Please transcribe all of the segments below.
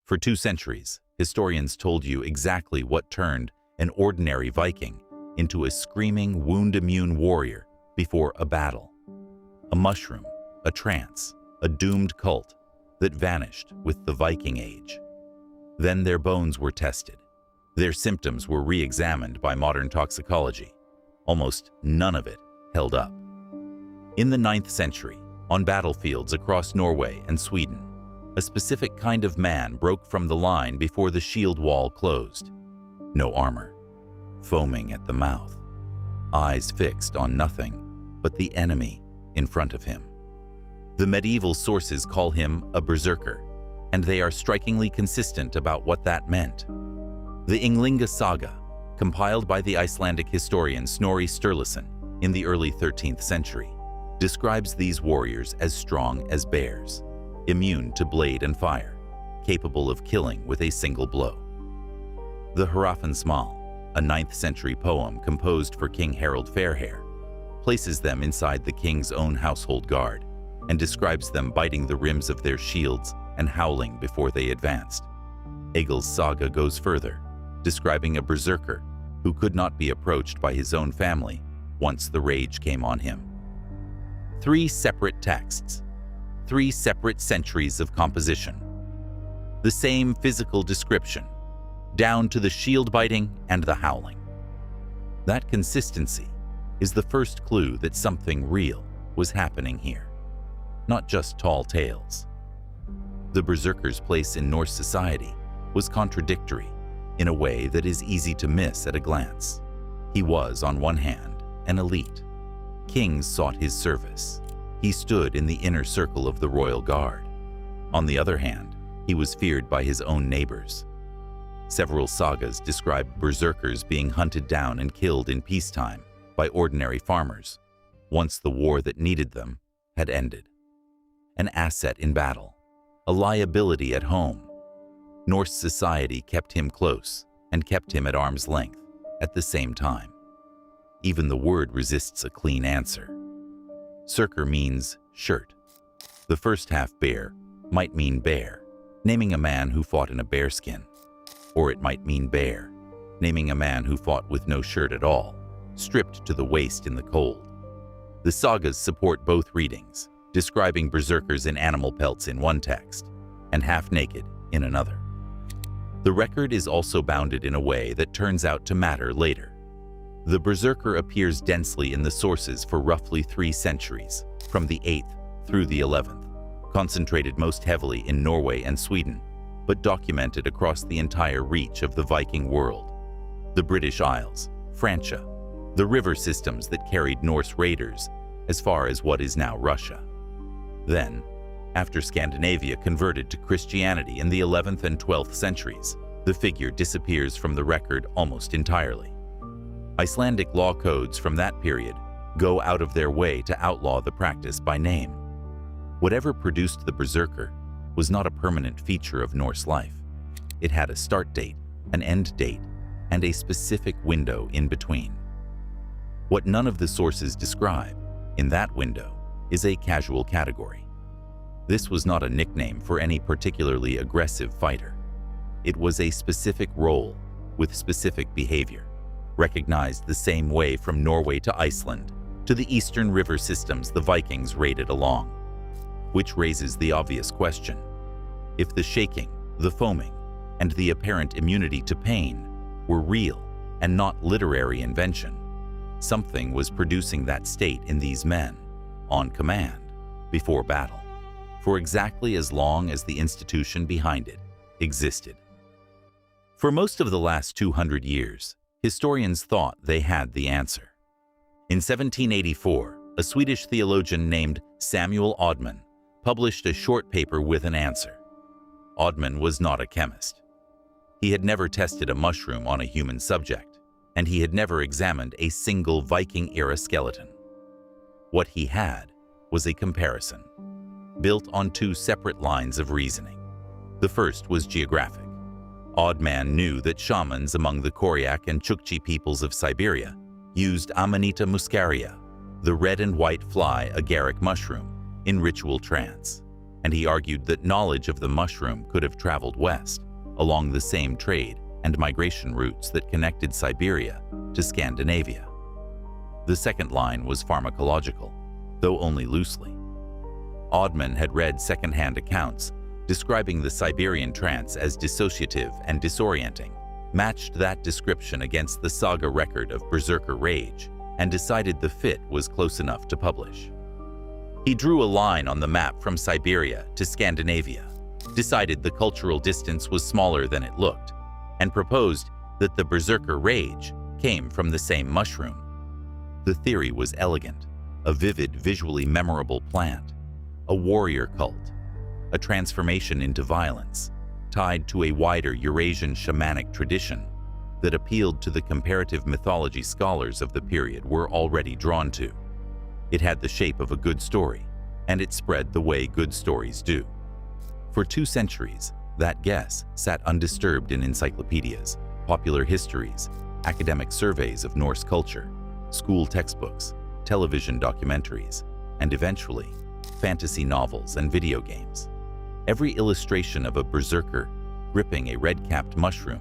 For 2 centuries, historians told you exactly what turned an ordinary Viking into a screaming, wound-immune warrior before a battle. A mushroom, a trance, a doomed cult that vanished with the Viking Age. Then their bones were tested. Their symptoms were re-examined by modern toxicology. Almost none of it held up. In the 9th century, on battlefields across Norway and Sweden, a specific kind of man broke from the line before the shield wall closed. No armor, foaming at the mouth, eyes fixed on nothing but the enemy in front of him. The medieval sources call him a berserker, and they are strikingly consistent about what that meant. The Ynglinga saga, compiled by the Icelandic historian Snorri Sturluson in the early 13th century, describes these warriors as strong as bears, immune to blade and fire, capable of killing with a single blow. The Hrafnsmal, a 9th century poem composed for King Harald Fairhair, places them inside the king's own household guard and describes them biting the rims of their shields and howling before they advanced. Egil's saga goes further, describing a berserker who could not be approached by his own family once the rage came on him. 3 separate texts, 3 separate centuries of composition. The same physical description, down to the shield biting and the howling. That consistency is the first clue that something real was happening here, not just tall tales. The berserker's place in Norse society was contradictory in a way that is easy to miss at a glance. He was, on one hand, an elite. Kings sought his service. He stood in the inner circle of the royal guard. On the other hand, he was feared by his own neighbors. Several sagas describe berserkers being hunted down and killed in peacetime by ordinary farmers, once the war that needed them had ended. An asset in battle, a liability at home. Norse society kept him close and kept him at arm's length at the same time. Even the word resists a clean answer. Berserker means shirt. The first half bear might mean bear, naming a man who fought in a bearskin. Or it might mean bear, naming a man who fought with no shirt at all, stripped to the waist in the cold. The sagas support both readings, describing berserkers in animal pelts in one text and half-naked in another. The record is also bounded in a way that turns out to matter later. The berserker appears densely in the sources for roughly 3 centuries, from the 8th through the 11th, concentrated most heavily in Norway and Sweden, but documented across the entire reach of the Viking world. The British Isles, Francia, the river systems that carried Norse raiders as far as what is now Russia. Then, after Scandinavia converted to Christianity in the 11th and 12th centuries, the figure disappears from the record almost entirely. Icelandic law codes from that period go out of their way to outlaw the practice by name. Whatever produced the berserker was not a permanent feature of Norse life. It had a start date, an end date, and a specific window in between. What none of the sources describe in that window is a casual category. This was not a nickname for any particularly aggressive fighter. It was a specific role with specific behavior, recognized the same way from Norway to Iceland to the eastern river systems the Vikings raided along. Which raises the obvious question: if the shaking, the foaming, and the apparent immunity to pain were real and not literary invention, something was producing that state in these men, on command, before battle, for exactly as long as the institution behind it existed. For most of the last 200 years, historians thought they had the answer. In 1784, a Swedish theologian named Samuel Odman published a short paper with an answer. Odman was not a chemist. He had never tested a mushroom on a human subject, and he had never examined a single Viking-era skeleton. What he had was a comparison, built on 2 separate lines of reasoning. The first was geographic. Odman knew that shamans among the Koryak and Chukchi peoples of Siberia used Amanita muscaria, the red and white fly agaric mushroom, in ritual trance. and he argued that knowledge of the mushroom could have traveled west along the same trade and migration routes that connected Siberia to Scandinavia. The second line was pharmacological, though only loosely. Oddman had read second-hand accounts describing the Siberian trance as dissociative and disorienting, matched that description against the saga record of berserker rage, and decided the fit was close enough to publish. He drew a line on the map from Siberia to Scandinavia, decided the cultural distance was smaller than it looked, and proposed that the berserker rage came from the same mushroom. The theory was elegant, a vivid, visually memorable plant, a warrior cult, a transformation into violence, tied to a wider Eurasian shamanic tradition that appealed to the comparative mythology scholars of the period were already drawn to. It had the shape of a good story, and it spread the way good stories do. For 2 centuries, that guess sat undisturbed in encyclopedias, popular histories, academic surveys of Norse culture, school textbooks, television documentaries, and eventually, fantasy novels and video games. Every illustration of a berserker gripping a red-capped mushroom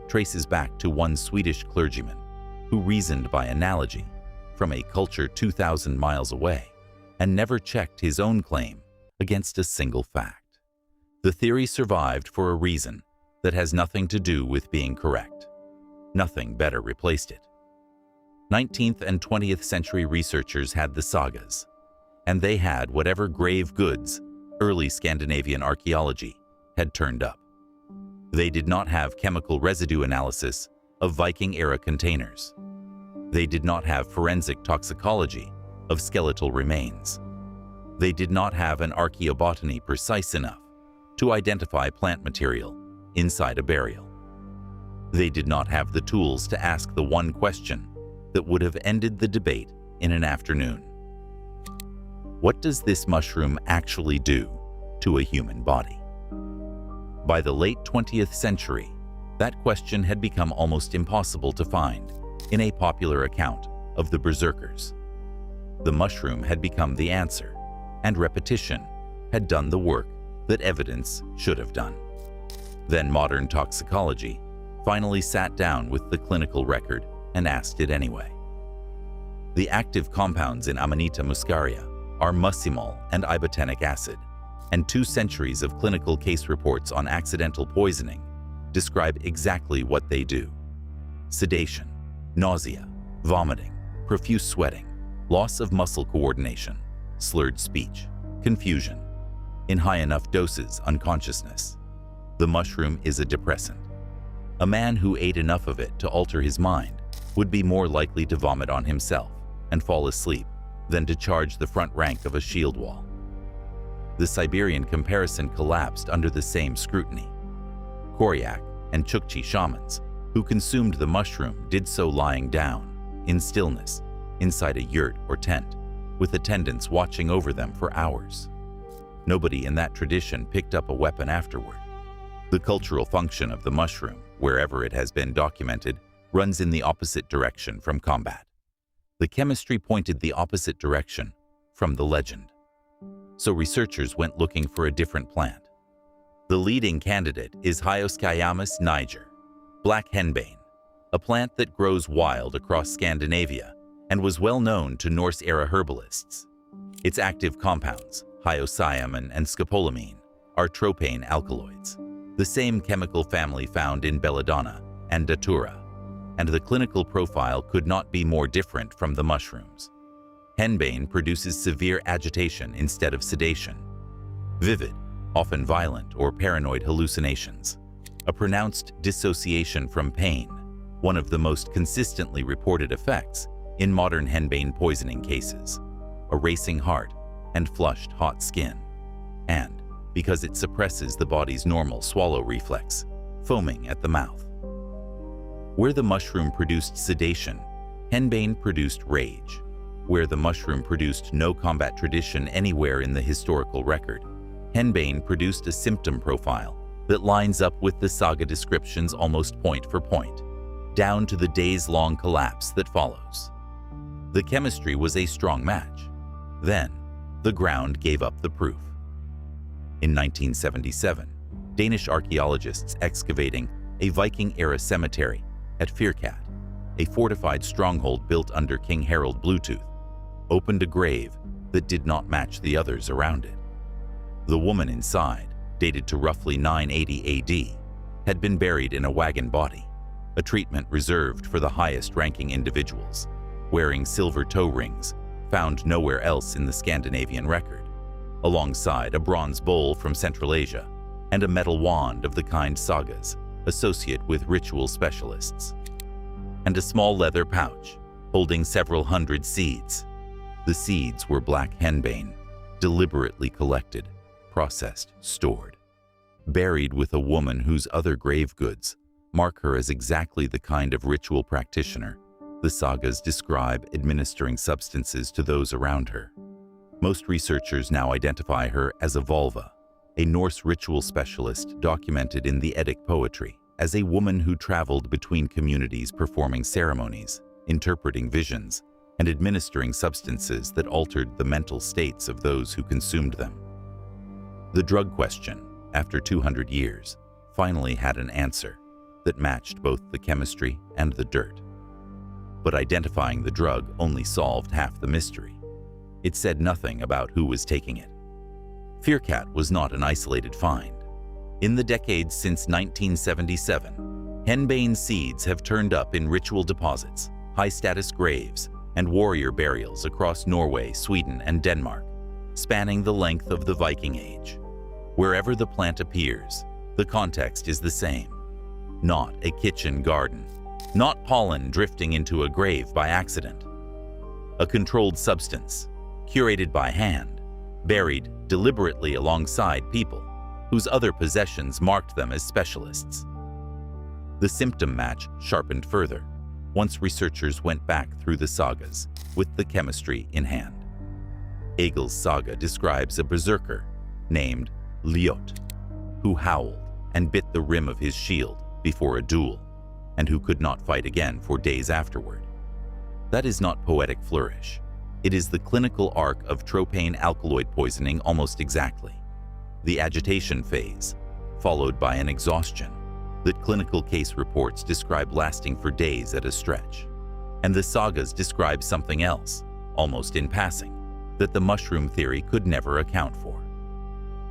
traces back to one Swedish clergyman who reasoned by analogy from a culture 2,000 miles away and never checked his own claim against a single fact. The theory survived for a reason that has nothing to do with being correct. Nothing better replaced it. 19th and 20th century researchers had the sagas, and they had whatever grave goods early Scandinavian archaeology had turned up. They did not have chemical residue analysis of Viking-era containers. They did not have forensic toxicology of skeletal remains. They did not have an archaeobotany precise enough to identify plant material inside a burial. They did not have the tools to ask the one question that would have ended the debate in an afternoon. What does this mushroom actually do to a human body? By the late 20th century, that question had become almost impossible to find in a popular account of the berserkers. The mushroom had become the answer, and repetition had done the work that evidence should have done. Then modern toxicology finally sat down with the clinical record and asked it anyway. The active compounds in Amanita muscaria are muscimol and ibotenic acid, and 2 centuries of clinical case reports on accidental poisoning describe exactly what they do. Sedation, nausea, vomiting, profuse sweating, loss of muscle coordination, slurred speech, confusion. In high enough doses, unconsciousness. The mushroom is a depressant. A man who ate enough of it to alter his mind would be more likely to vomit on himself and fall asleep than to charge the front rank of a shield wall. The Siberian comparison collapsed under the same scrutiny. Koryak and Chukchi shamans who consumed the mushroom did so lying down, in stillness, inside a yurt or tent, with attendants watching over them for hours. Nobody in that tradition picked up a weapon afterward. The cultural function of the mushroom, wherever it has been documented, runs in the opposite direction from combat. The chemistry pointed the opposite direction from the legend. So researchers went looking for a different plant. The leading candidate is Hyoscyamus niger, black henbane, a plant that grows wild across Scandinavia and was well known to Norse-era herbalists. Its active compounds, hyoscyamin and scopolamine, are tropane alkaloids, the same chemical family found in belladonna and datura, and the clinical profile could not be more different from the mushrooms. Henbane produces severe agitation instead of sedation, vivid, often violent or paranoid hallucinations, a pronounced dissociation from pain, one of the most consistently reported effects in modern henbane poisoning cases, a racing heart and flushed hot skin, and, because it suppresses the body's normal swallow reflex, foaming at the mouth. Where the mushroom produced sedation, henbane produced rage. Where the mushroom produced no combat tradition anywhere in the historical record, henbane produced a symptom profile that lines up with the saga descriptions almost point for point, down to the days-long collapse that follows. The chemistry was a strong match. Then, the ground gave up the proof. In 1977, Danish archaeologists excavating a Viking-era cemetery at Firkat, a fortified stronghold built under King Harald Bluetooth, opened a grave that did not match the others around it. The woman inside, dated to roughly 980 AD, had been buried in a wagon body, a treatment reserved for the highest-ranking individuals, wearing silver toe rings found nowhere else in the Scandinavian record, alongside a bronze bowl from Central Asia and a metal wand of the kind sagas associate with ritual specialists, and a small leather pouch holding several hundred seeds. The seeds were black henbane, deliberately collected, processed, stored. Buried with a woman whose other grave goods mark her as exactly the kind of ritual practitioner the sagas describe administering substances to those around her. Most researchers now identify her as a vulva, a Norse ritual specialist documented in the Eddic poetry as a woman who traveled between communities performing ceremonies, interpreting visions, and administering substances that altered the mental states of those who consumed them. The drug question, after 200 years, finally had an answer that matched both the chemistry and the dirt. But identifying the drug only solved half the mystery. It said nothing about who was taking it. Firkat was not an isolated find. In the decades since 1977, henbane seeds have turned up in ritual deposits, high-status graves, and warrior burials across Norway, Sweden, and Denmark, spanning the length of the Viking Age. Wherever the plant appears, the context is the same. Not a kitchen garden, not pollen drifting into a grave by accident. A controlled substance, curated by hand, buried deliberately alongside people whose other possessions marked them as specialists. The symptom match sharpened further once researchers went back through the sagas with the chemistry in hand. Egil's saga describes a berserker named Ljot, who howled and bit the rim of his shield before a duel, and who could not fight again for days afterward. That is not poetic flourish. It is the clinical arc of tropane alkaloid poisoning almost exactly. The agitation phase, followed by an exhaustion that clinical case reports describe lasting for days at a stretch. And the sagas describe something else, almost in passing, that the mushroom theory could never account for.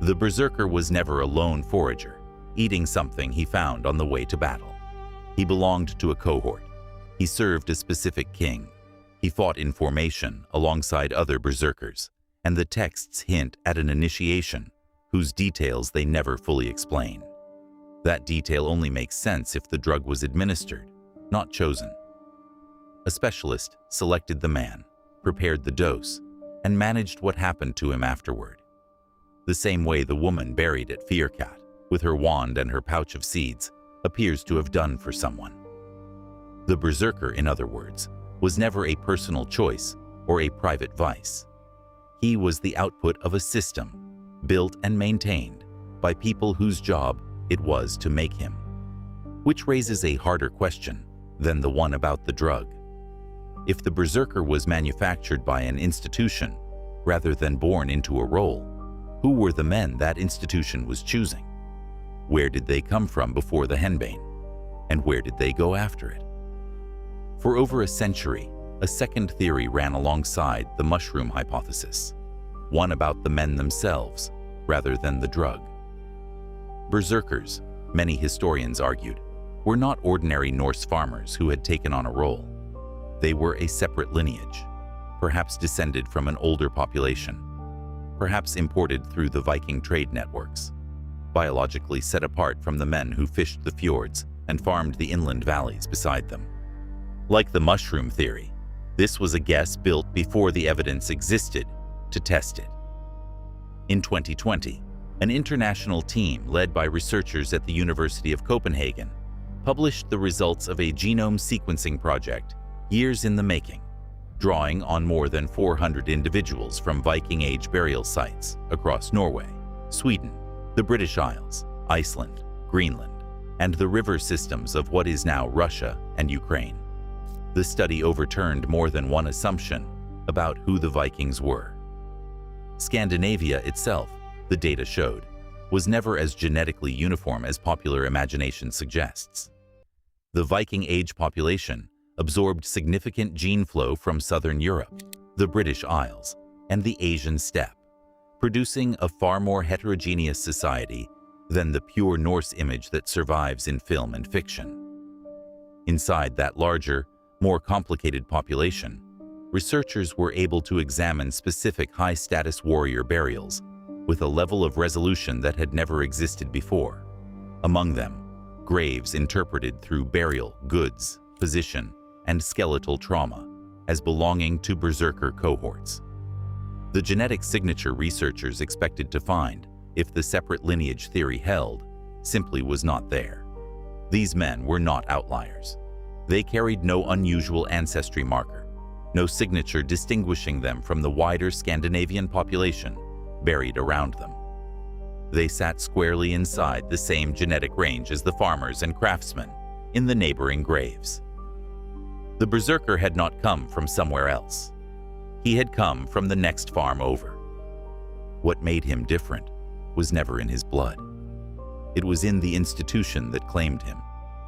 The berserker was never a lone forager, eating something he found on the way to battle. He belonged to a cohort. He served a specific king. He fought in formation alongside other berserkers, and the texts hint at an initiation whose details they never fully explain. That detail only makes sense if the drug was administered, not chosen. A specialist selected the man, prepared the dose, and managed what happened to him afterward. The same way the woman buried at Firkat, with her wand and her pouch of seeds, appears to have done for someone. The berserker, in other words, was never a personal choice or a private vice. He was the output of a system, built and maintained by people whose job it was to make him. Which raises a harder question than the one about the drug. If the berserker was manufactured by an institution rather than born into a role, who were the men that institution was choosing? Where did they come from before the henbane? And where did they go after it? For over a century, a second theory ran alongside the mushroom hypothesis, one about the men themselves rather than the drug. Berserkers, many historians argued, were not ordinary Norse farmers who had taken on a role. They were a separate lineage, perhaps descended from an older population, perhaps imported through the Viking trade networks, biologically set apart from the men who fished the fjords and farmed the inland valleys beside them. Like the mushroom theory, this was a guess built before the evidence existed to test it. In 2020, an international team led by researchers at the University of Copenhagen published the results of a genome sequencing project years in the making, drawing on more than 400 individuals from Viking Age burial sites across Norway, Sweden, the British Isles, Iceland, Greenland, and the river systems of what is now Russia and Ukraine. The study overturned more than one assumption about who the Vikings were. Scandinavia itself, the data showed, was never as genetically uniform as popular imagination suggests. The Viking Age population absorbed significant gene flow from southern Europe, the British Isles, and the Asian steppe, producing a far more heterogeneous society than the pure Norse image that survives in film and fiction. Inside that larger, more complicated population, researchers were able to examine specific high-status warrior burials with a level of resolution that had never existed before. Among them, graves interpreted through burial, goods, position, and skeletal trauma as belonging to berserker cohorts. The genetic signature researchers expected to find, if the separate lineage theory held, simply was not there. These men were not outliers. They carried no unusual ancestry marker, no signature distinguishing them from the wider Scandinavian population buried around them. They sat squarely inside the same genetic range as the farmers and craftsmen in the neighboring graves. The berserker had not come from somewhere else. He had come from the next farm over. What made him different was never in his blood. It was in the institution that claimed him,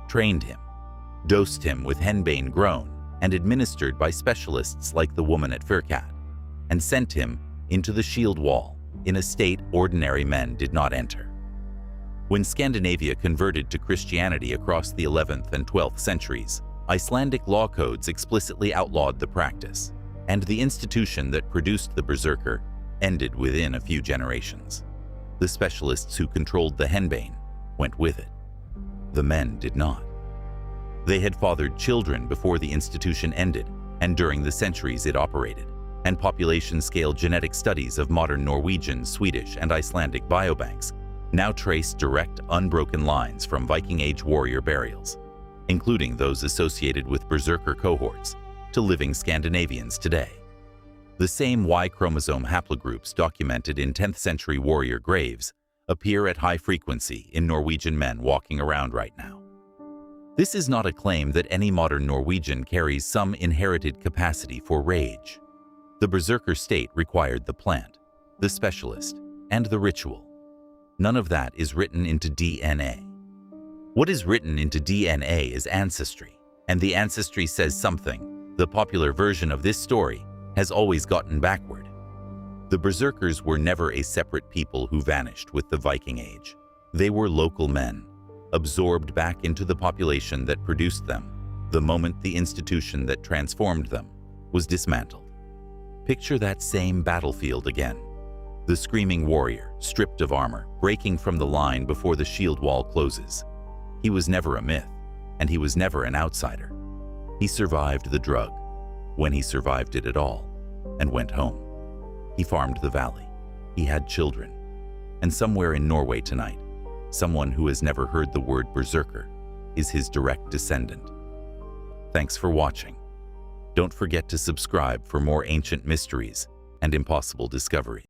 trained him, dosed him with henbane grown and administered by specialists like the woman at Firkat, and sent him into the shield wall in a state ordinary men did not enter. When Scandinavia converted to Christianity across the 11th and 12th centuries, Icelandic law codes explicitly outlawed the practice, and the institution that produced the berserker ended within a few generations. The specialists who controlled the henbane went with it. The men did not. They had fathered children before the institution ended and during the centuries it operated, and population-scale genetic studies of modern Norwegian, Swedish, and Icelandic biobanks now trace direct, unbroken lines from Viking Age warrior burials, including those associated with berserker cohorts, to living Scandinavians today. The same Y chromosome haplogroups documented in 10th century warrior graves appear at high frequency in Norwegian men walking around right now. This is not a claim that any modern Norwegian carries some inherited capacity for rage. The berserker state required the plant, the specialist, and the ritual. None of that is written into DNA. What is written into DNA is ancestry, and the ancestry says something the popular version of this story has always gotten backward. The berserkers were never a separate people who vanished with the Viking Age. They were local men, absorbed back into the population that produced them the moment the institution that transformed them was dismantled. Picture that same battlefield again. The screaming warrior, stripped of armor, breaking from the line before the shield wall closes. He was never a myth, and he was never an outsider. He survived the drug, when he survived it at all, and went home. He farmed the valley. He had children. And somewhere in Norway tonight, someone who has never heard the word berserker is his direct descendant. Thanks for watching. Don't forget to subscribe for more ancient mysteries and impossible discoveries.